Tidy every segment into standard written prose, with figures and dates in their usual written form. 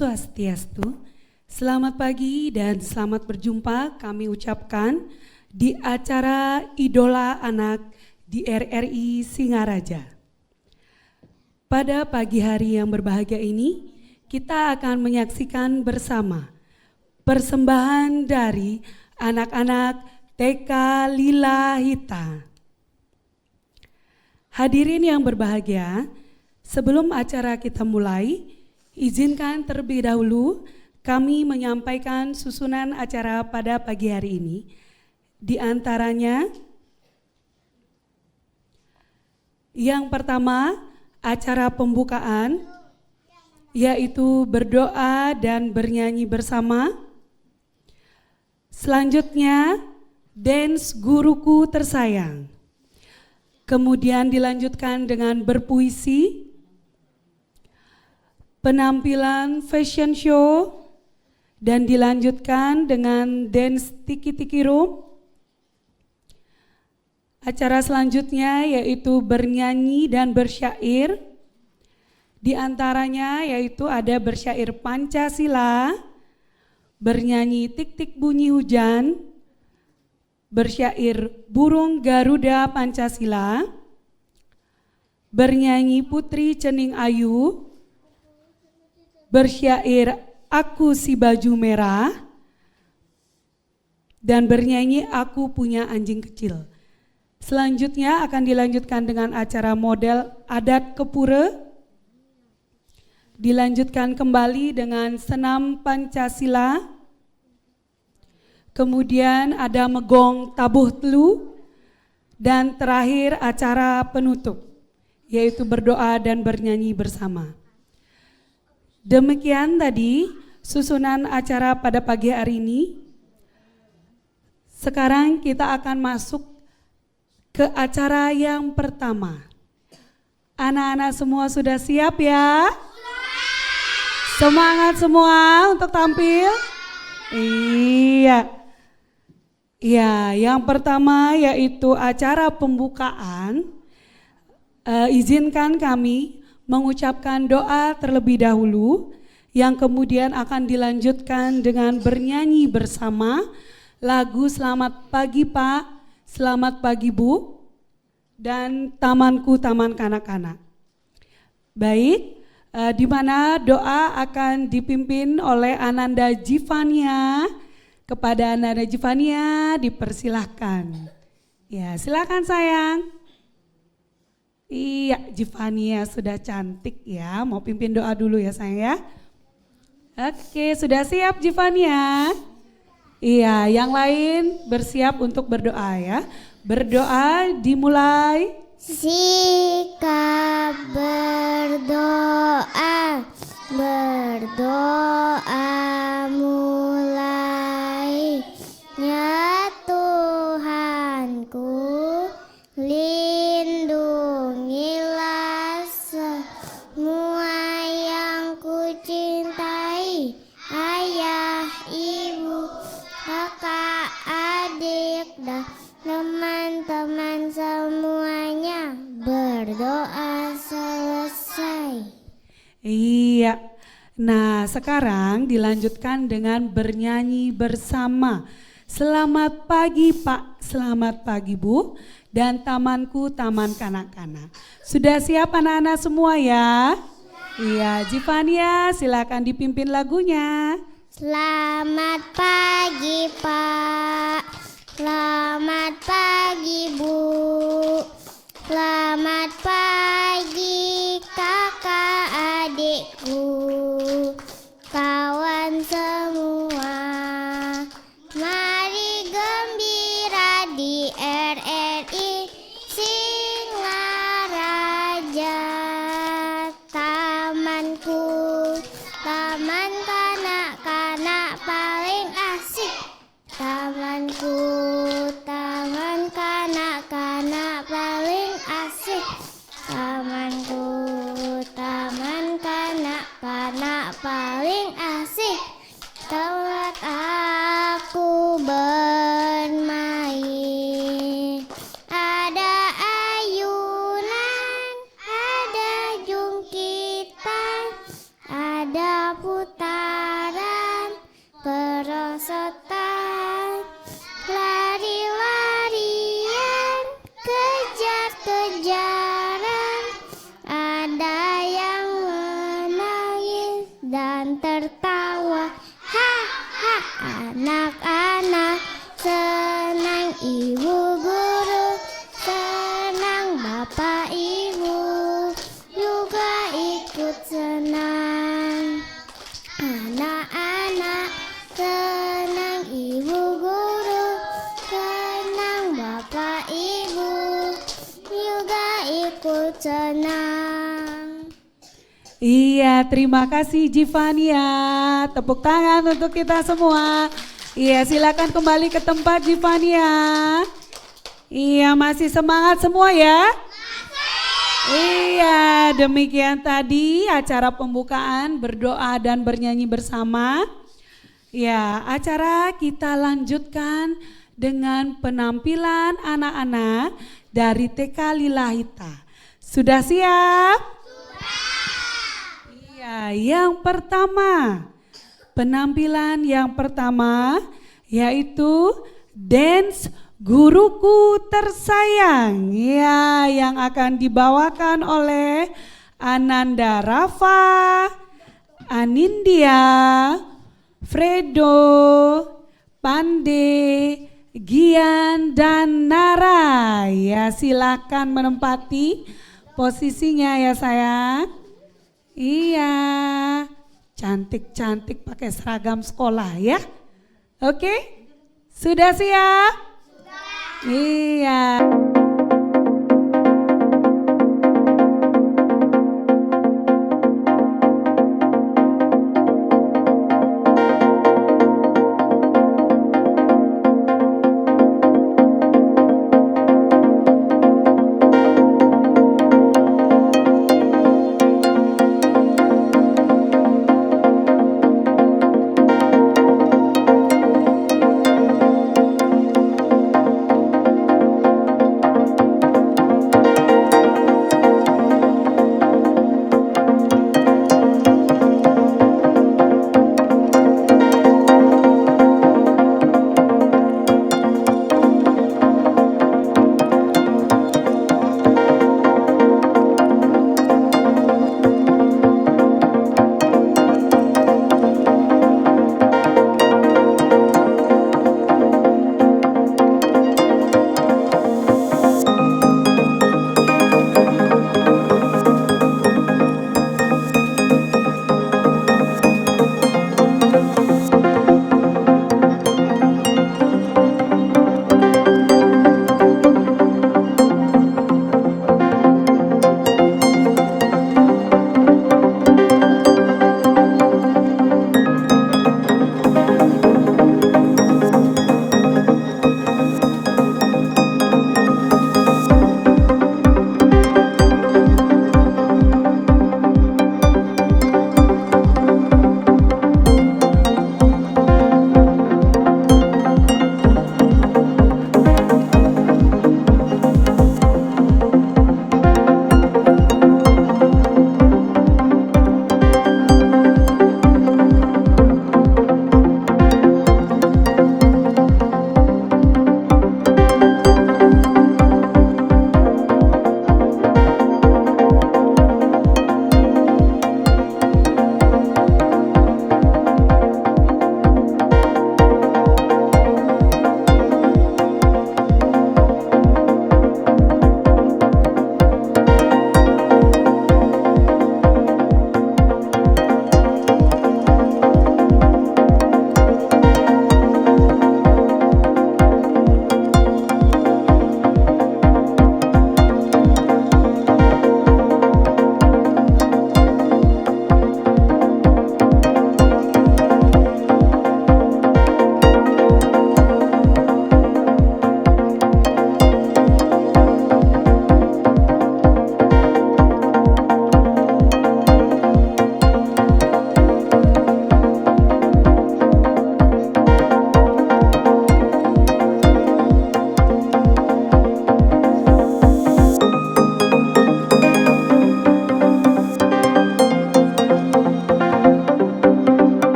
Swastiastu. Selamat pagi dan selamat berjumpa kami ucapkan di acara Idola Anak di RRI Singaraja. Pada pagi hari yang berbahagia ini, kita akan menyaksikan bersama persembahan dari anak-anak TK Lila Hita. Hadirin yang berbahagia, sebelum acara kita mulai, izinkan terlebih dahulu kami menyampaikan susunan acara pada pagi hari ini. Di antaranya, yang pertama, acara pembukaan, yaitu berdoa dan bernyanyi bersama. Selanjutnya, dance guruku tersayang. Kemudian dilanjutkan dengan berpuisi, penampilan fashion show, dan dilanjutkan dengan dance tiki-tiki room. Acara selanjutnya yaitu bernyanyi dan bersyair. Di antaranya yaitu ada bersyair Pancasila, bernyanyi tik-tik bunyi hujan, bersyair burung Garuda Pancasila, bernyanyi Putri Cening Ayu, bersyair Aku Si Baju Merah, dan bernyanyi Aku Punya Anjing Kecil. Selanjutnya akan dilanjutkan dengan acara model adat Kepure, dilanjutkan kembali dengan senam Pancasila, kemudian ada megong tabuh telu, dan terakhir acara penutup, yaitu berdoa dan bernyanyi bersama. Demikian tadi susunan acara pada pagi hari ini. Sekarang kita akan masuk ke acara yang pertama. Anak-anak semua sudah siap ya? Semangat semua untuk tampil? Iya. Ya, yang pertama yaitu acara pembukaan. Izinkan kami mengucapkan doa terlebih dahulu, yang kemudian akan dilanjutkan dengan bernyanyi bersama lagu Selamat Pagi Pak, Selamat Pagi Bu, dan Tamanku Taman Kanak-Kanak. Baik, di mana doa akan dipimpin oleh Ananda Jivania. Kepada Ananda Jivania dipersilahkan. Ya, silakan sayang. Iya, Jivania sudah cantik ya. Mau pimpin doa dulu ya sayang ya. Oke, sudah siap Jivania? Iya, yang lain bersiap untuk berdoa ya. Berdoa dimulai. Sikap berdoa, berdoa mulai. Ya Tuhanku, lindungilah semua yang ku cintai, ayah, ibu, kakak, adik, dan teman-teman semuanya. Berdoa selesai. Iya. Nah, sekarang dilanjutkan dengan bernyanyi bersama. Selamat pagi Pak, selamat pagi Bu, dan Tamanku Taman Kanak-Kanak. Sudah siap anak-anak semua ya? Iya, Jivania silakan dipimpin lagunya. Selamat pagi Pak, selamat pagi Bu, selamat pagi kakak adikku, kawan semua. Mari gembira di RRI Singaraja. Tamanku, taman kanak-kanak paling asik. Tamanku, taman kanak-kanak paling asik. Tamanku, taman kanak-kanak paling asik. Tempat aku bermain. Ada ayunan, ada jungkitan, ada putar. setan, lari-larian, kejar-kejaran. Ada yang menangis dan tertawa. Ha ha, anak-anak senang, ibu guru senang, bapak ibu juga ikut senang. Anak-anak senang, ibu guru senang, bapak ibu juga ikut senang. Iya, terima kasih Jivania. Tepuk tangan untuk kita semua. Iya, silakan kembali ke tempat Jivania. Iya, masih semangat semua ya? Iya, demikian tadi acara pembukaan berdoa dan bernyanyi bersama. Ya, acara kita lanjutkan dengan penampilan anak-anak dari TK Lilahita. Sudah siap? Iya, yang pertama, penampilan yang pertama yaitu dance Guruku Tersayang. Ya, yang akan dibawakan oleh Ananda Rafa, Anindya, Fredo, Pande, Gian, dan Nara. Ya, silakan menempati posisinya ya sayang. Iya, cantik-cantik pakai seragam sekolah ya. Oke, sudah siap? Sudah. Iya.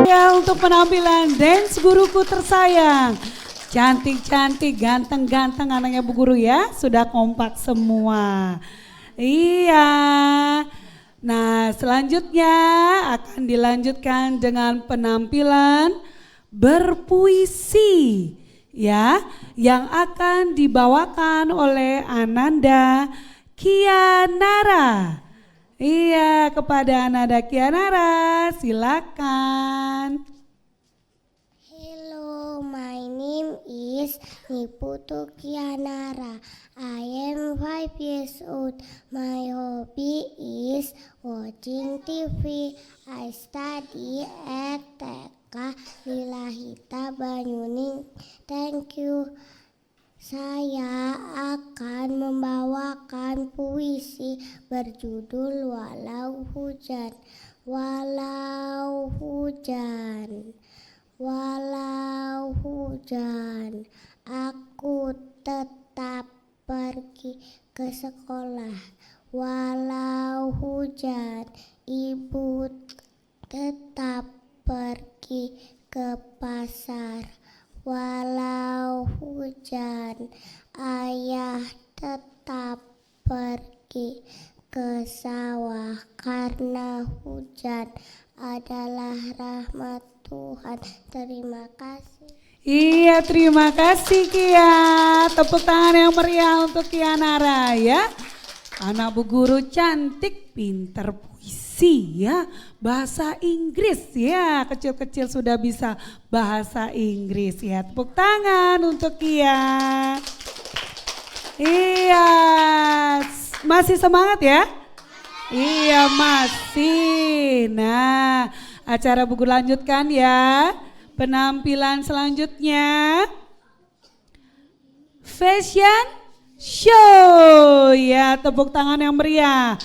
Ya, untuk penampilan dance guruku tersayang. Cantik-cantik, ganteng-ganteng anaknya Bu Guru ya. Sudah kompak semua. Iya. Nah, selanjutnya akan dilanjutkan dengan penampilan berpuisi ya, yang akan dibawakan oleh Ananda Kianara. Iya, kepada Ananda Kianara, silakan. Hello, my name is Niputu Kianara. I am 5 years old. My hobby is watching TV. I study at TK Lilahita Banyuning. Thank you. Saya akan membawakan puisi berjudul Walau Hujan. Walau hujan, walau hujan, aku tetap pergi ke sekolah. Walau hujan, ibu tetap pergi ke pasar. Walau hujan, ayah tetap pergi ke sawah, karena hujan adalah rahmat Tuhan. Terima kasih. Iya, terima kasih Kia. Tepuk tangan yang meriah untuk Kianara ya. Anak Bu Guru cantik, pinter puisi ya. Bahasa Inggris ya, kecil-kecil sudah bisa bahasa Inggris ya. Tepuk tangan untuk Kia. Iya, masih semangat ya? Iya masih. Nah, acara Bu Guru lanjutkan ya. Penampilan selanjutnya fashion show ya, tepuk tangan yang meriah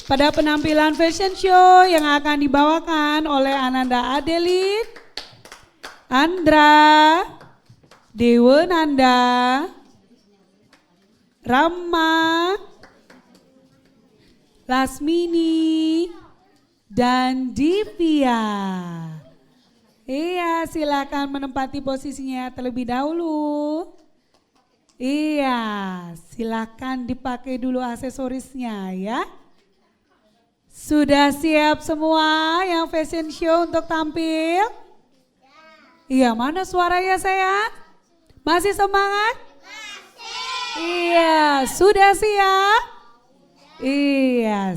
pada penampilan fashion show yang akan dibawakan oleh Ananda Adeline, Andra, Dewananda, Rama, Lasmini, dan Divya. Iya, silakan menempati posisinya terlebih dahulu. Iya, silakan dipakai dulu aksesorisnya ya. Sudah siap semua yang fashion show untuk tampil? Iya, mana suaranya saya? Masih semangat? Masih. Iya, sudah siap? Iya.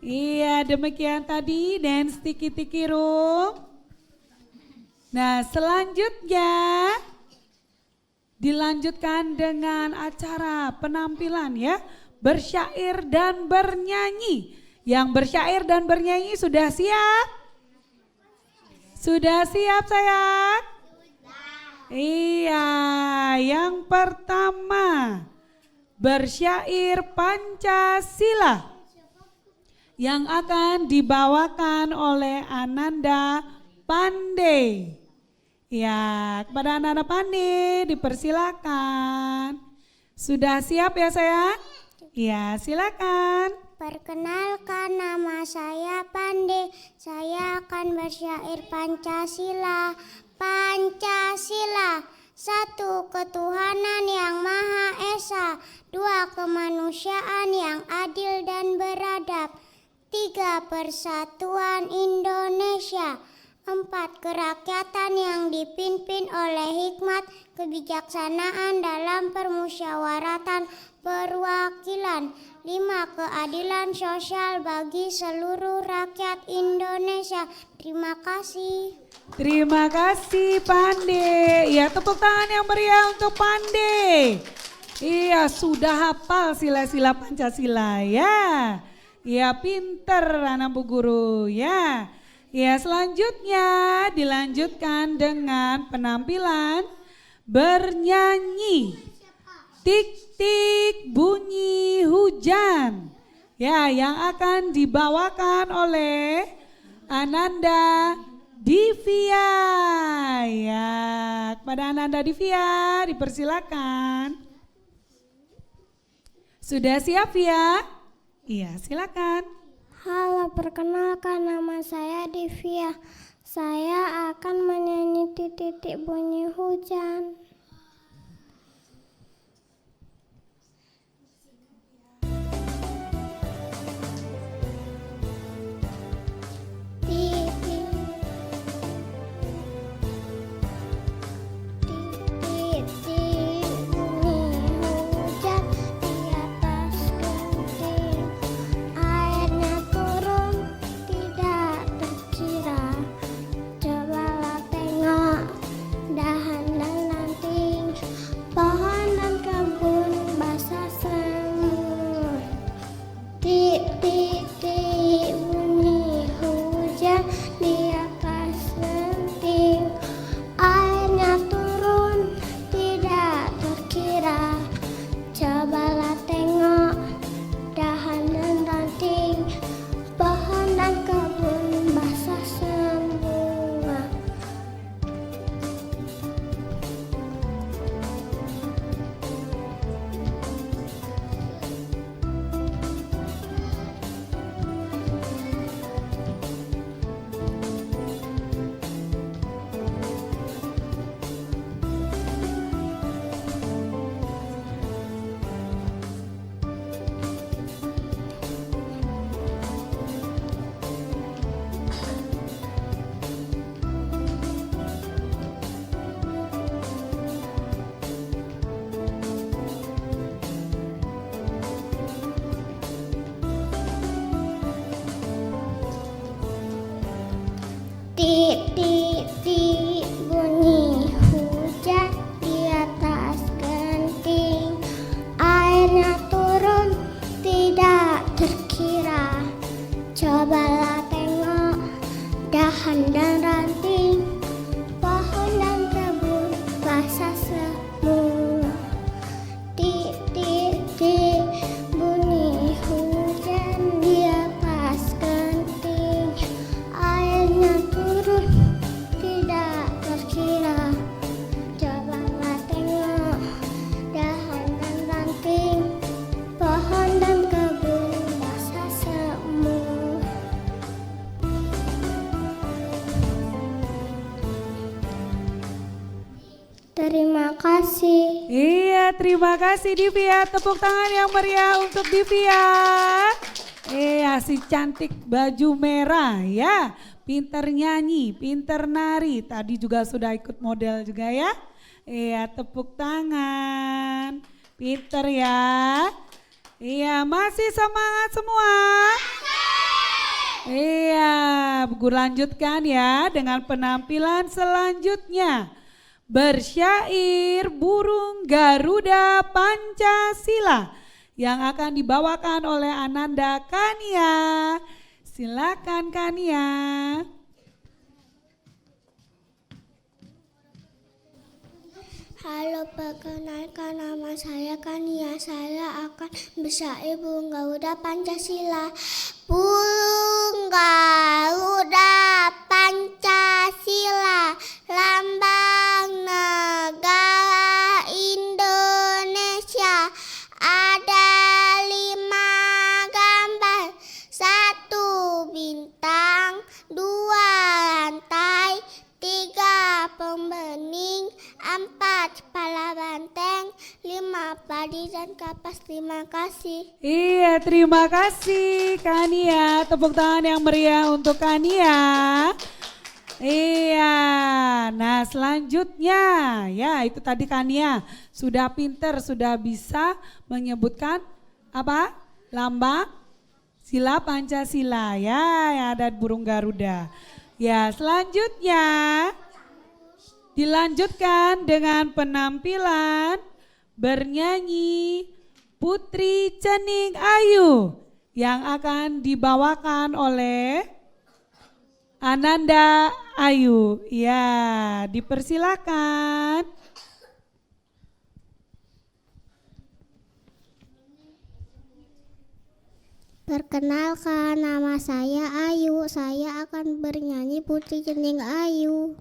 Iya, demikian tadi dance tiki-tiki room. Nah, selanjutnya dilanjutkan dengan acara penampilan ya, bersyair dan bernyanyi. Yang bersyair dan bernyanyi sudah siap? Sudah siap sayang? Iya, yang pertama bersyair Pancasila yang akan dibawakan oleh Ananda Pandey. Ya, kepada Ananda Pandey dipersilakan. Sudah siap ya sayang? Ya, silakan. Perkenalkan, nama saya Pandey. Saya akan bersyair Pancasila. Pancasila, satu ketuhanan yang Maha Esa, dua kemanusiaan yang adil dan beradab, tiga persatuan Indonesia, empat kerakyatan yang dipimpin oleh hikmat kebijaksanaan dalam permusyawaratan perwakilan, lima keadilan sosial bagi seluruh rakyat Indonesia. Terima kasih. Terima kasih Pandey. Ya, tepuk tangan yang meriah untuk Pandey. Iya, sudah hafal sila-sila Pancasila ya. Ya, pinter anak Bu Guru ya. Ya, selanjutnya dilanjutkan dengan penampilan bernyanyi. Tik-tik bunyi hujan. Ya, yang akan dibawakan oleh Ananda Divya. Ya, kepada Ananda Divya dipersilakan. Sudah siap ya? Iya, silakan. Halo, perkenalkan, nama saya Divya. Saya akan menyanyi titik-titik bunyi hujan. Titik-titik bunyi hujan di atas genting, airnya turun tidak terkira. Cobalah tengok dahan dan ranting, pohon dan kebun basah semua. Titik-titik bunyi hujan di atas genting, airnya turun tidak terkira. Cobalah tengok dahan dan ranting, pohon dan kebun basah semua. Terima kasih. Iya, terima kasih Divya. Tepuk tangan yang meriah untuk Divya. Iya, si cantik baju merah ya. Pinter nyanyi, pinter nari. Tadi juga sudah ikut model juga ya. Iya, tepuk tangan. Pinter ya. Iya, masih semangat semua. Iya, guru lanjutkan ya dengan penampilan selanjutnya. Bersyair burung Garuda Pancasila yang akan dibawakan oleh Ananda Kania. Silakan Kania. Halo, perkenalkan nama saya Kania. Saya akan bersyair burung Garuda Pancasila. Burung Garuda Pancasila, lambang negara Indonesia. Ada 5 gambar, 1 bintang, 2 rantai, 3 pembening, 4 kepala banteng, 5 padi dan kapas. Terima kasih. Iya, terima kasih Kania. Tepuk tangan yang meriah untuk Kania. Iya, nah selanjutnya ya itu tadi Kania sudah pinter, sudah bisa menyebutkan apa? Lambang sila Pancasila ya, yang ada burung Garuda. Ya, selanjutnya dilanjutkan dengan penampilan bernyanyi Putri Cening Ayu yang akan dibawakan oleh Ananda Ayu. Ya, dipersilakan. Perkenalkan, nama saya Ayu. Saya akan bernyanyi Putri Cening Ayu.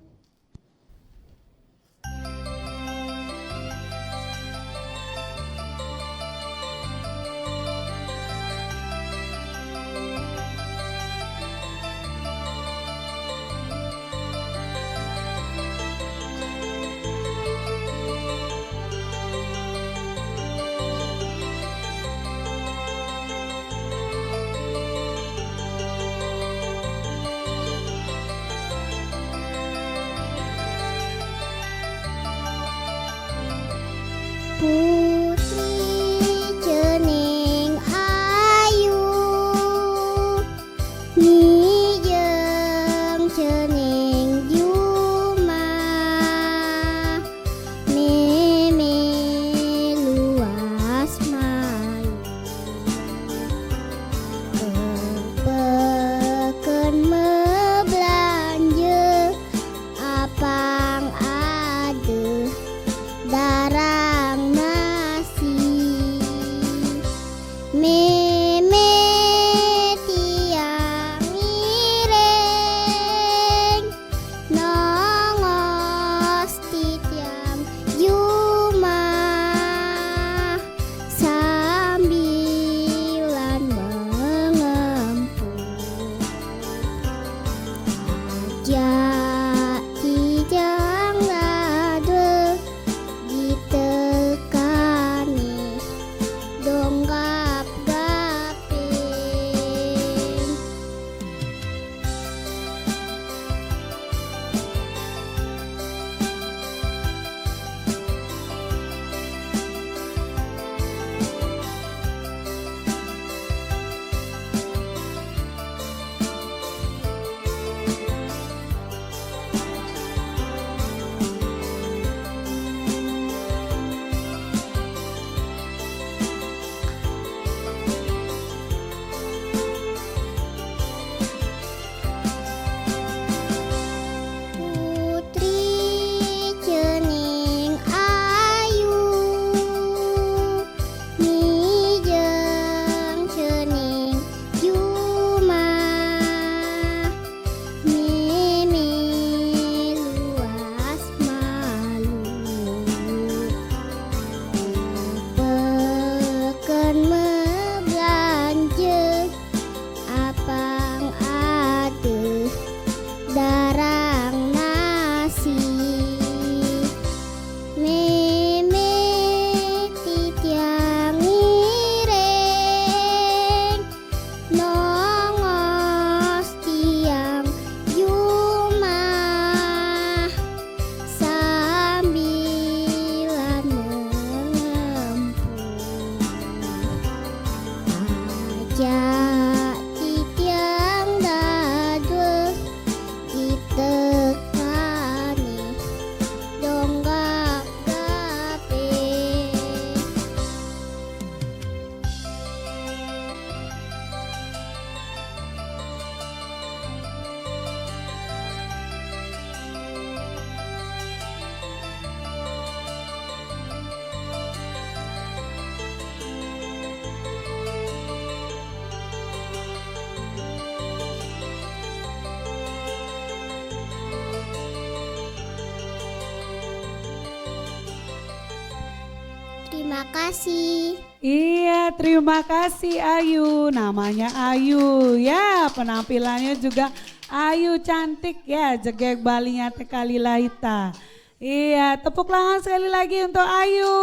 Terima kasih. Iya, terima kasih Ayu. Namanya Ayu ya, penampilannya juga Ayu cantik ya, jegek balinya tekali laita. Iya, tepuk tangan sekali lagi untuk Ayu.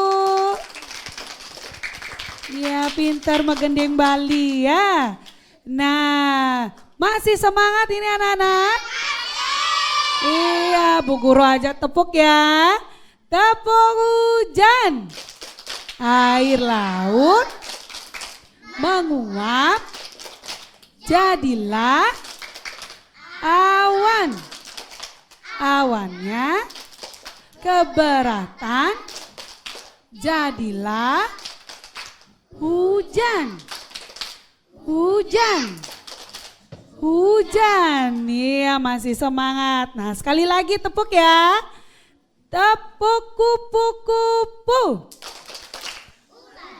Iya, pintar menggendeng Bali ya. Nah, masih semangat ini anak-anak? Iya, Bu Guru aja tepuk ya. Tepuk hujan. Air laut menguap, jadilah awan. Awannya keberatan, jadilah hujan. Hujan. Hujan. Iya, masih semangat. Nah, sekali lagi tepuk ya. Tepuk kupu-kupu.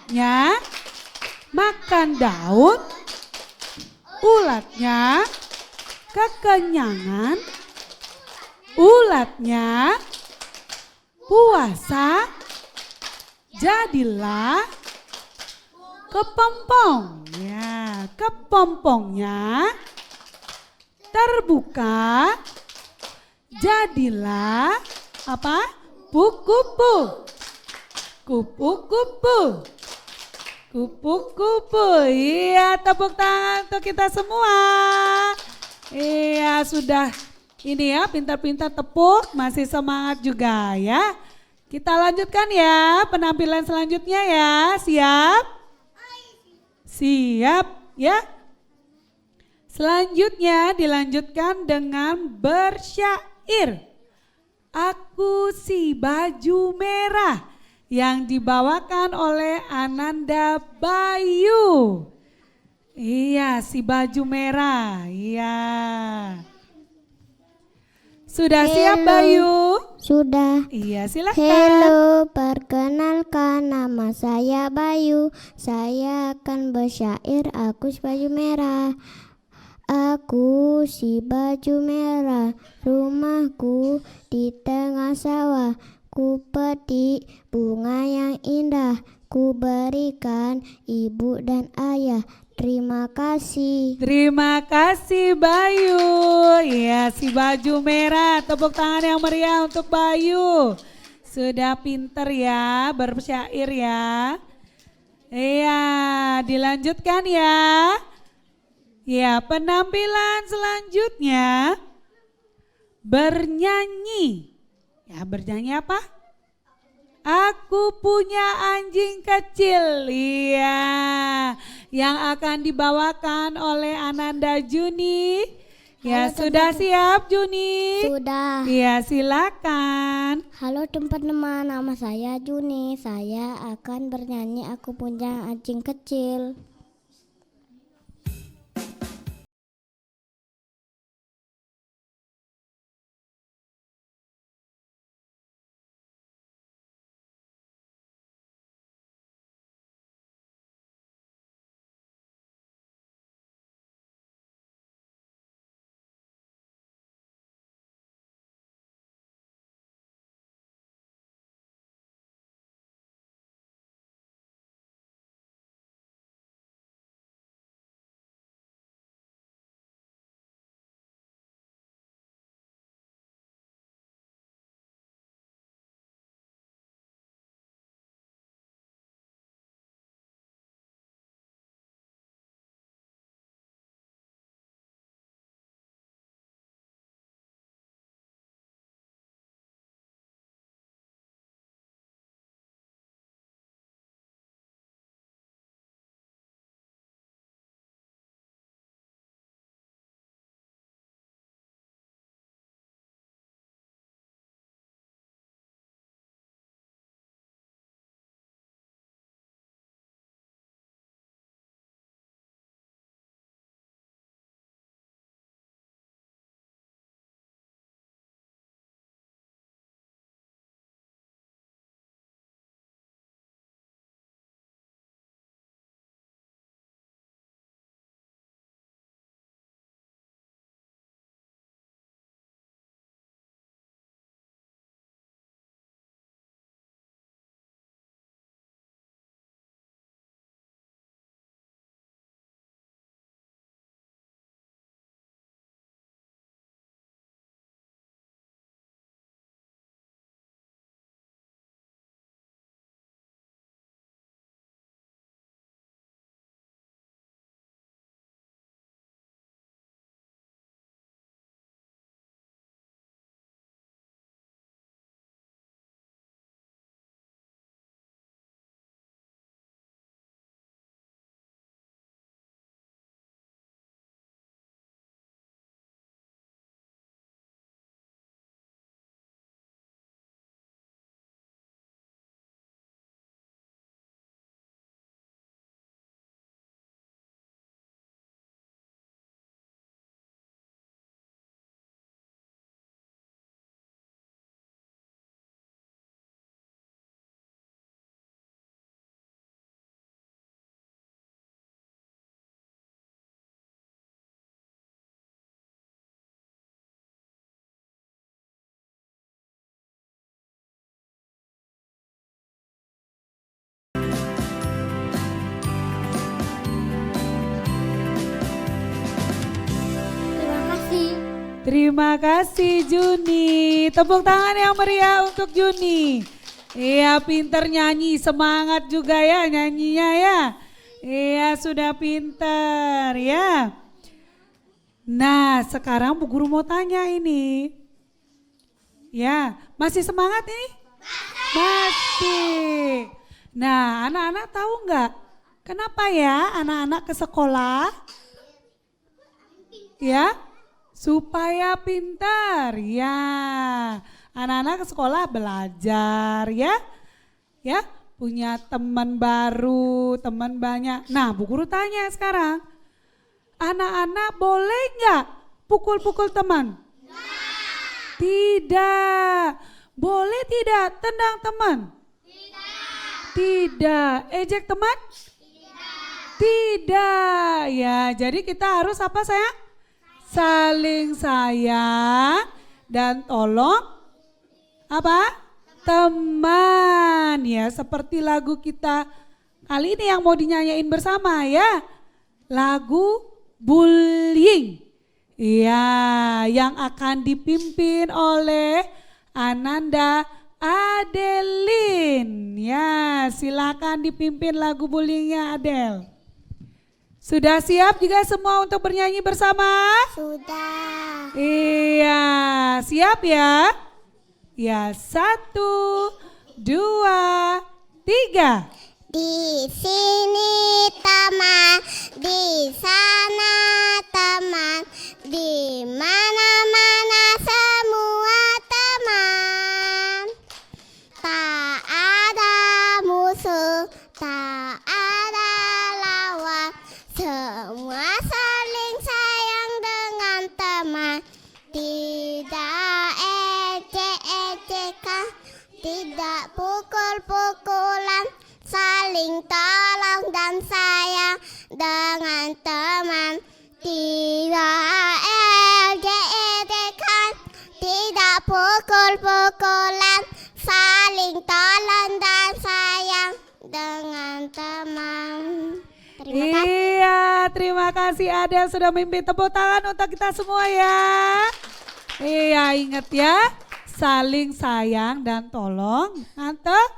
Ya, makan daun, ulatnya kekenyangan, ulatnya puasa, jadilah kepompong. Ya, kepompongnya terbuka, jadilah apa? Kupu-kupu. Kupu-kupu. Kupu-kupu, iya tepuk tangan untuk kita semua. Iya sudah ini ya pintar-pintar tepuk, masih semangat juga ya. Kita lanjutkan ya penampilan selanjutnya ya, siap? Siap ya. Selanjutnya dilanjutkan dengan bersyair. Aku si baju merah yang dibawakan oleh Ananda Bayu. Iya, si baju merah. Iya. Sudah siap Bayu? Sudah. Iya, silakan. Halo, perkenalkan nama saya Bayu. Saya akan bersyair aku si baju merah. Aku si baju merah, rumahku di tengah sawah. Ku petik bunga yang indah, ku berikan ibu dan ayah. Terima kasih. Terima kasih Bayu. Iya, si baju merah. Tepuk tangan yang meriah untuk Bayu. Sudah pinter ya bersyair ya. Iya, dilanjutkan ya. Ya, penampilan selanjutnya bernyanyi. Ya, bernyanyi apa? Aku punya anjing kecil. Iya, yang akan dibawakan oleh Ananda Juni. Ya, sudah siap Juni? Sudah. Iya, silakan. Halo teman-teman, nama saya Juni. Saya akan bernyanyi aku punya anjing kecil. Terima kasih Juni. Tepuk tangan yang meriah untuk Juni. Iya, pinter nyanyi, semangat juga ya nyanyinya ya. Iya, sudah pinter ya. Nah, sekarang Bu Guru mau tanya ini. Ya, masih semangat ini? Masih. Nah, anak-anak tahu nggak kenapa ya anak-anak ke sekolah? Ya, supaya pintar. Ya, anak-anak ke sekolah belajar ya. Ya, punya teman baru, teman banyak. Nah, Bu Guru tanya sekarang. Anak-anak boleh nggak pukul-pukul teman? Tidak. Boleh tidak tendang teman? Tidak. Ejek teman? Tidak. Ya, jadi kita harus apa sayang? Saling sayang dan tolong apa? Teman. Ya, seperti lagu kita kali ini yang mau dinyanyiin bersama ya. Lagu Bullying. Ya, yang akan dipimpin oleh Ananda Adelin. Ya, silakan dipimpin lagu bullyingnya Adel. Sudah siap juga semua untuk bernyanyi bersama? Sudah. Iya, siap ya? Ya, 1, 2, 3. Di sini teman, di sana teman, di mana-mana semua teman. Tak ada musuh, tak ada lawan, semua saling sayang dengan teman. Tidak ejek-ejekan, tidak pukul-pukulan, saling tolong dan sayang dengan teman. Tidak ejek-ejekan, tidak pukul-pukulan, saling tolong dan sayang dengan teman. Terima kasih. Iya, terima kasih Adel sudah memimpin. Tepuk tangan untuk kita semua ya. Iya, ingat ya, saling sayang dan tolong antar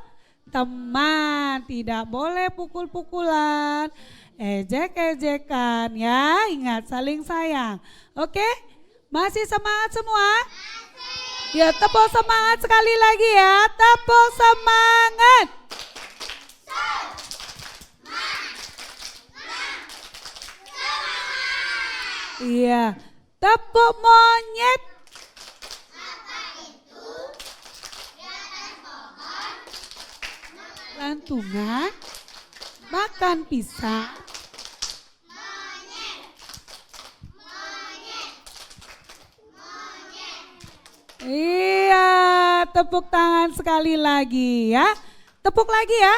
teman. Tidak boleh pukul-pukulan, ejek-ejekan ya. Ingat saling sayang. Oke, masih semangat semua? Ya, tepuk semangat sekali lagi ya. Tepuk semangat. Iya, tepuk monyet. Lantungan, makan pisang. Iya, tepuk tangan sekali lagi ya. Tepuk lagi ya.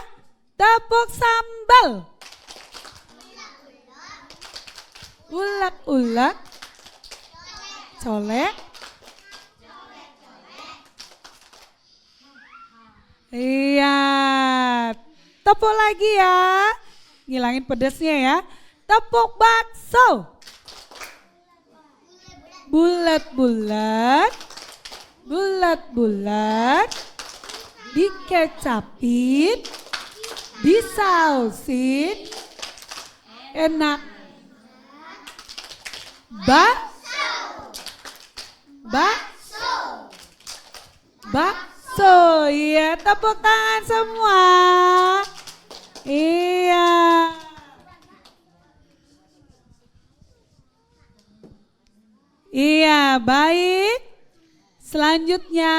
Tepuk sambal. Ulek-ulek. Colek. Iya. Tepuk lagi ya. Ngilangin pedasnya ya. Tepuk bakso. Bulat-bulat. Bulat-bulat. Dikecapin. Disausin. Enak. Bakso, iya, tepuk tangan semua. Iya. Iya, baik. Selanjutnya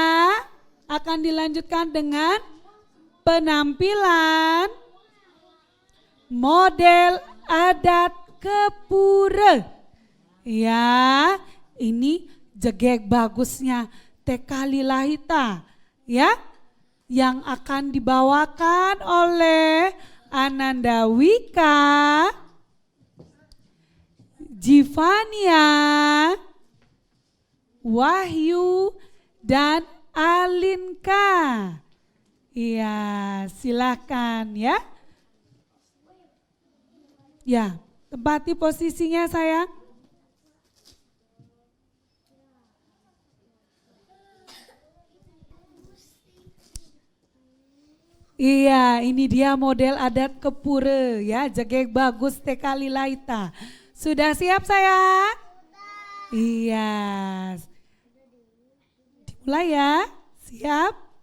akan dilanjutkan dengan penampilan model adat Kepura. Ya, ini jegek bagusnya TK Lilahita ya, yang akan dibawakan oleh Ananda Wika, Jivania, Wahyu, dan Alinka. Iya, silakan ya. Ya, tempati posisinya sayang. Iya, ini dia model adat Kepure ya, jegek bagus tekali laita. Sudah siap saya? Iya. Dimulai ya, siap?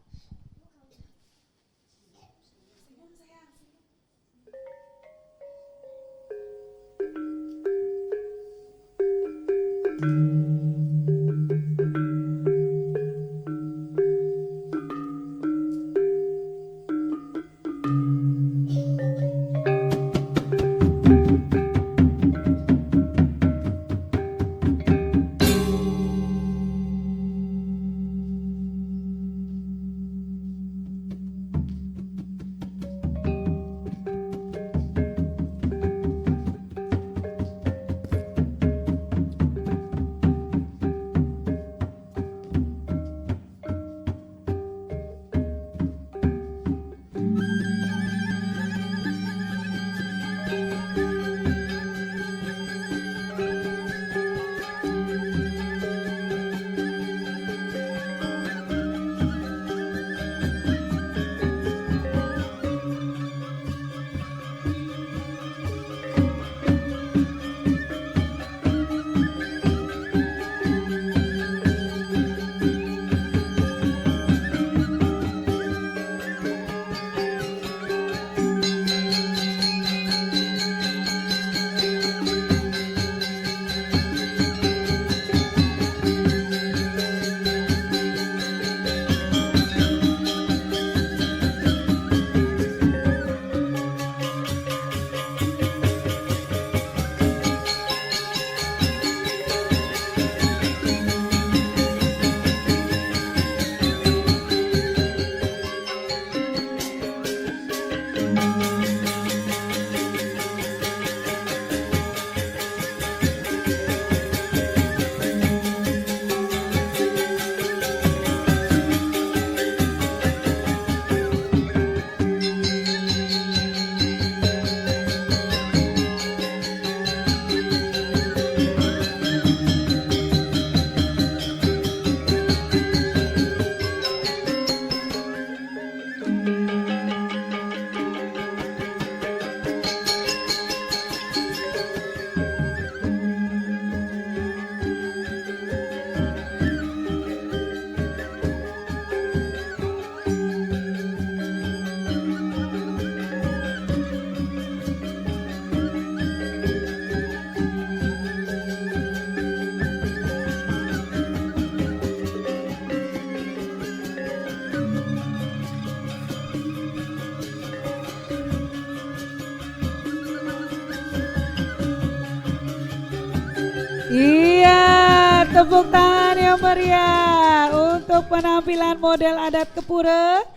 Iya, tepuk tangan yang meriah untuk penampilan model adat Kepure.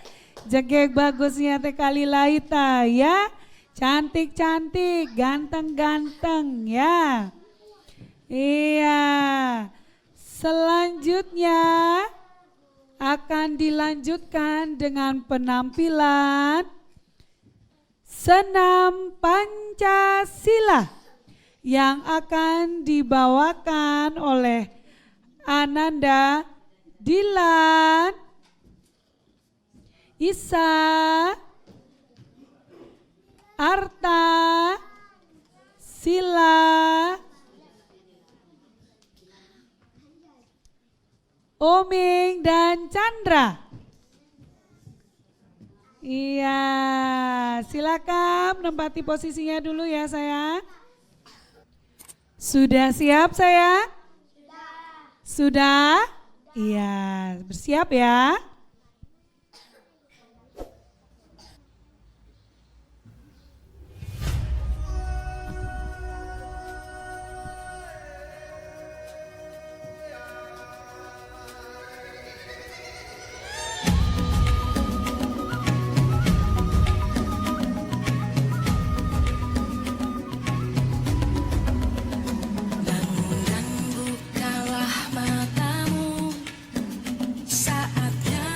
Jegek bagusnya tekali laita ya. Cantik-cantik, ganteng-ganteng ya. Iya. Selanjutnya akan dilanjutkan dengan penampilan senam Pancasila yang akan dibawakan oleh Ananda, Dilan, Isa, Arta, Sila, Oming dan Chandra. Iya, silakan menempati posisinya dulu ya sayang. Sudah siap saya? Sudah. Iya, bersiap ya. Bukalah matamu, saatnya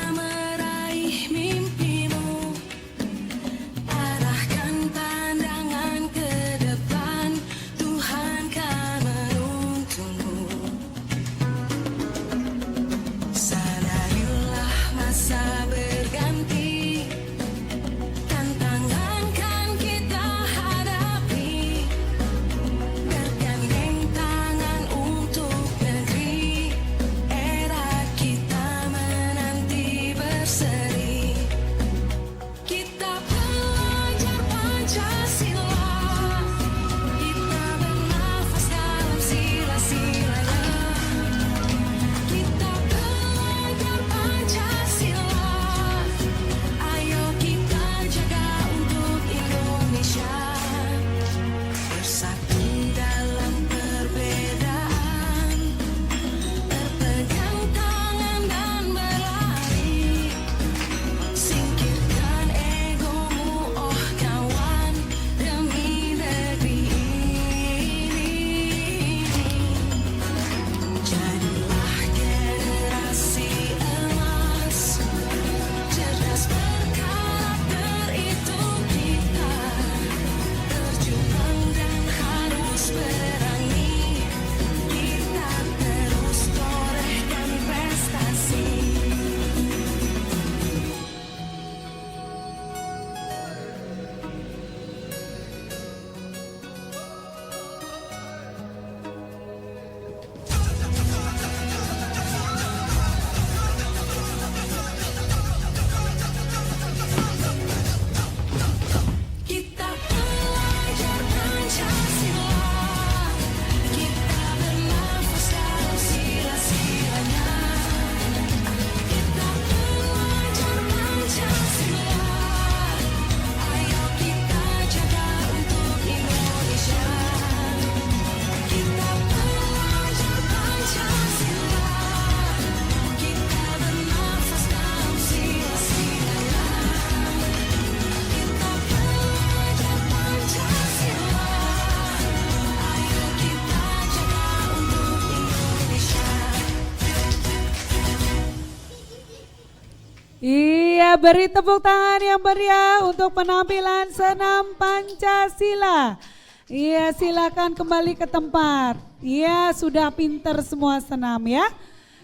Iya, beri tepuk tangan yang meriah untuk penampilan senam Pancasila. Iya, silakan kembali ke tempat. Iya, sudah pinter semua senam ya.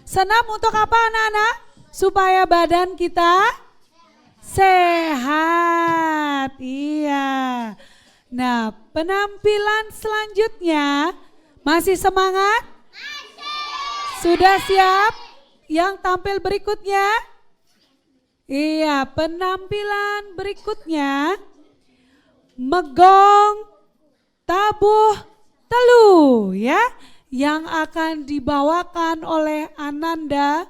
Senam untuk apa anak-anak? Supaya badan kita sehat. Iya. Nah, penampilan selanjutnya masih semangat? Sudah siap? Yang tampil berikutnya? Iya, penampilan berikutnya megong tabuh telu ya, yang akan dibawakan oleh Ananda,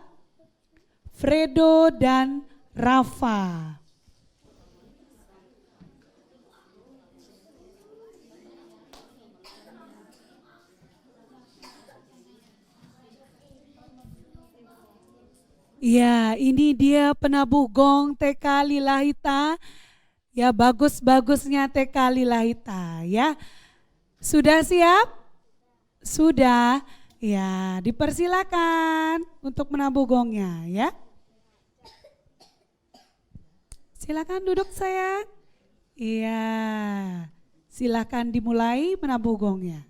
Fredo dan Rafa. Ya, ini dia penabuh gong TK Lilahita. Ya, bagus-bagusnya TK Lilahita ya. Sudah siap? Sudah. Ya, dipersilakan untuk menabuh gongnya ya. Silakan duduk sayang. Iya. Silakan dimulai menabuh gongnya.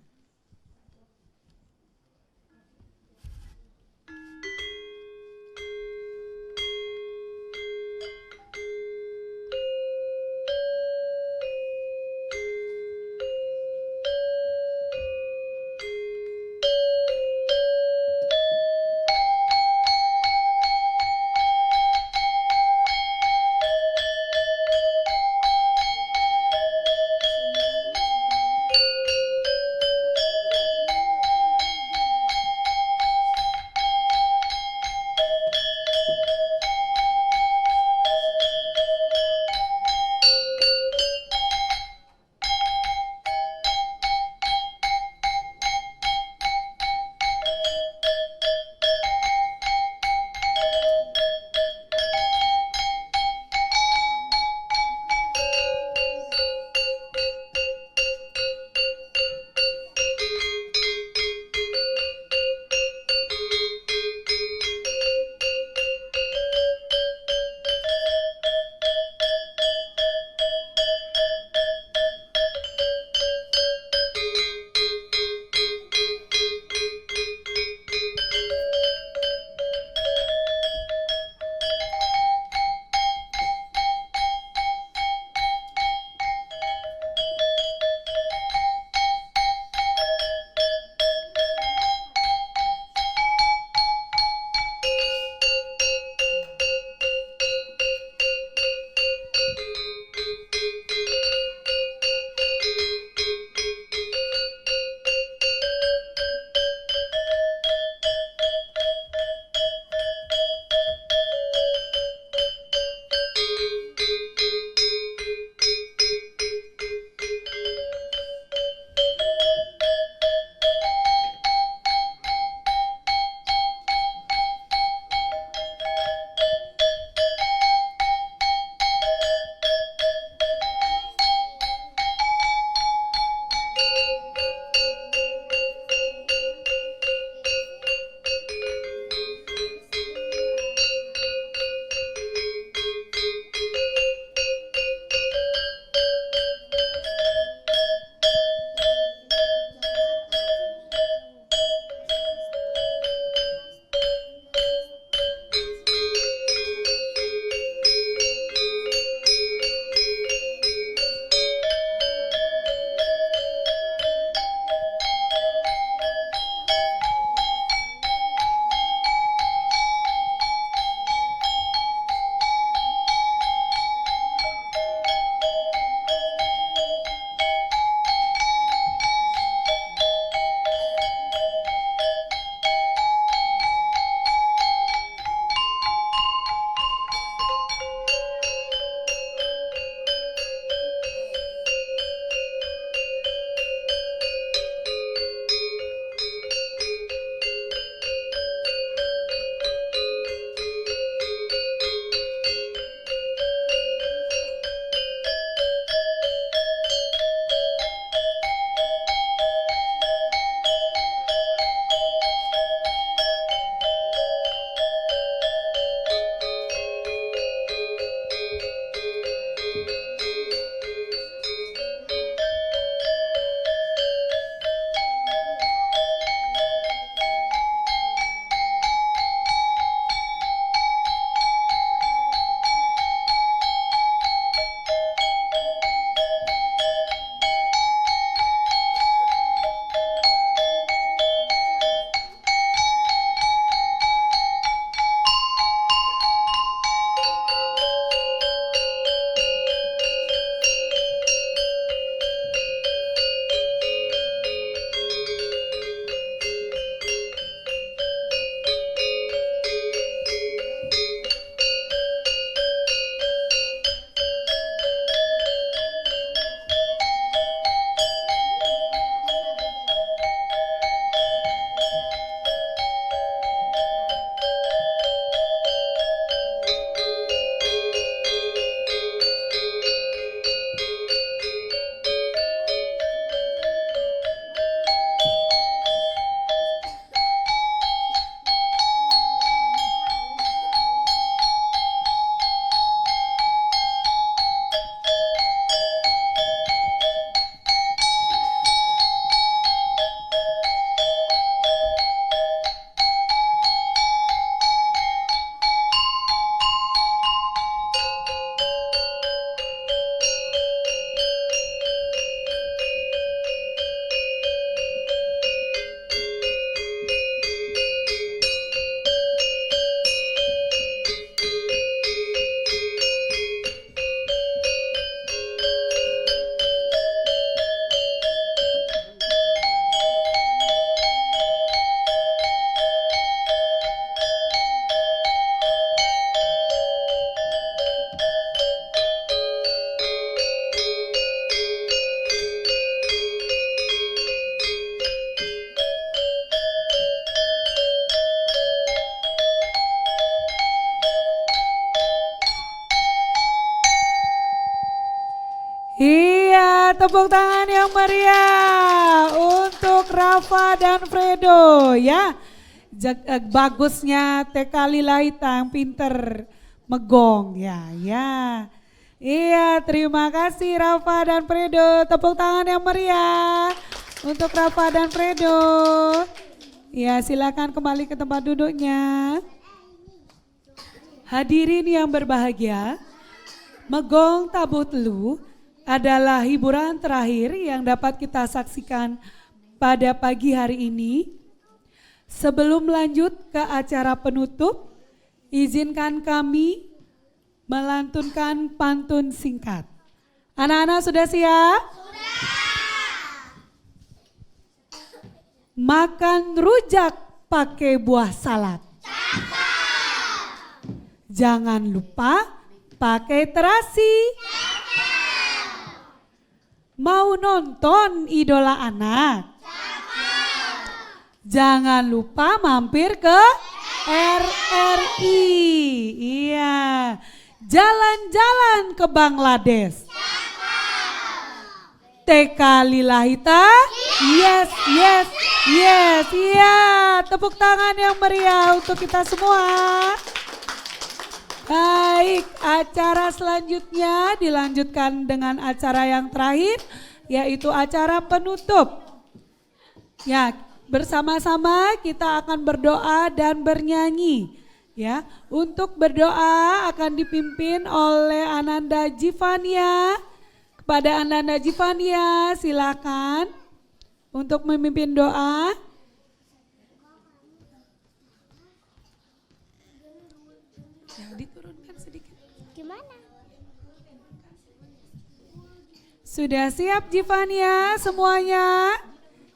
Iya, tepuk tangan yang meriah untuk Rafa dan Fredo ya. Bagusnya TK Lilaita yang pinter megong ya. Iya, terima kasih Rafa dan Fredo. Tepuk tangan yang meriah untuk Rafa dan Fredo. Ya, silakan kembali ke tempat duduknya. Hadirin yang berbahagia, Megong Tabuh Telu adalah hiburan terakhir yang dapat kita saksikan pada pagi hari ini. Sebelum lanjut ke acara penutup, izinkan kami melantunkan pantun singkat. Anak-anak sudah siap? Makan rujak pakai buah salad. Jangan lupa pakai terasi. Mau nonton idola anak? Jangan lupa mampir ke RRI. Iya. Jalan-jalan ke Bangladesh. TK Lilahita? Yes. Iya. Tepuk tangan yang meriah untuk kita semua. Baik, acara selanjutnya dilanjutkan dengan acara yang terakhir, yaitu acara penutup. Ya, bersama-sama kita akan berdoa dan bernyanyi. Ya, untuk berdoa akan dipimpin oleh Ananda Jivania. Kepada Ananda Jivania, silakan untuk memimpin doa. Diturunkan sedikit. Gimana? Sudah siap Jivania semuanya?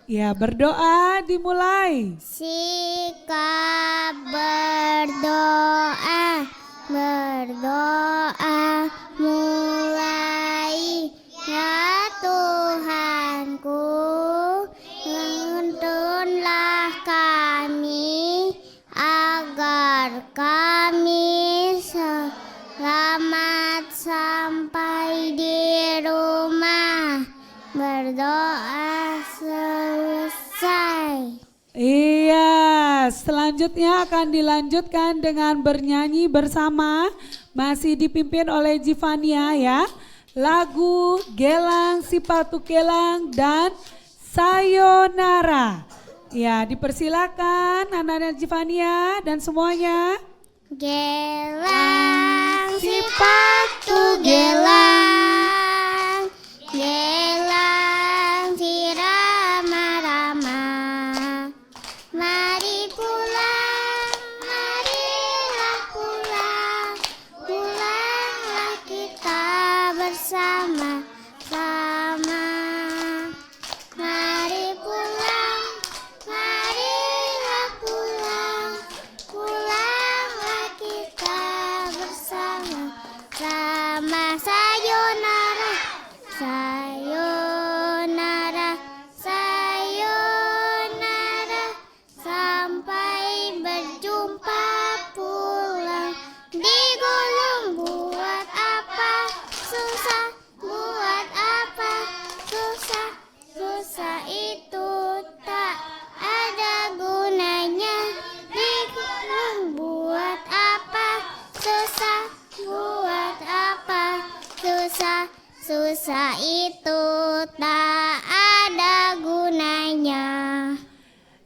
Ya, berdoa dimulai. Sikap berdoa mulai. Ya Tuhanku, tuntunlah kami agar kami selamat sampai di rumah. Berdoa selesai. Iya, selanjutnya akan dilanjutkan dengan bernyanyi bersama, masih dipimpin oleh Jivania ya. Lagu Gelang Sipatu Kelang dan Sayonara. Ya, dipersilakan Ananda Jivania dan semuanya. Gelang sipatu gelang, gelang si rama-rama. Mari pulang, marilah pulang, pulanglah kita bersama-sama. Mari pulang, marilah pulang, pulanglah kita bersama-sama. Sayonara, sayonara, sayonara, sampai berjumpa pulang. Di gulung buat apa susah, buat apa susah, susah itu tak ada gunanya. Di gulung buat apa susah, buat apa susah, susah itu tak ada gunanya.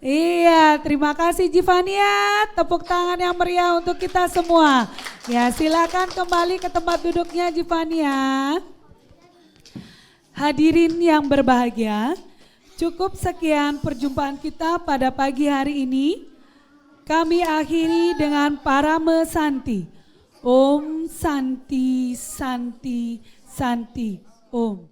Iya, terima kasih Jivania. Tepuk tangan yang meriah untuk kita semua. Ya, silakan kembali ke tempat duduknya Jivania. Hadirin yang berbahagia, cukup sekian perjumpaan kita pada pagi hari ini. Kami akhiri dengan Parame Santi. Om Santi Santi Santi Om.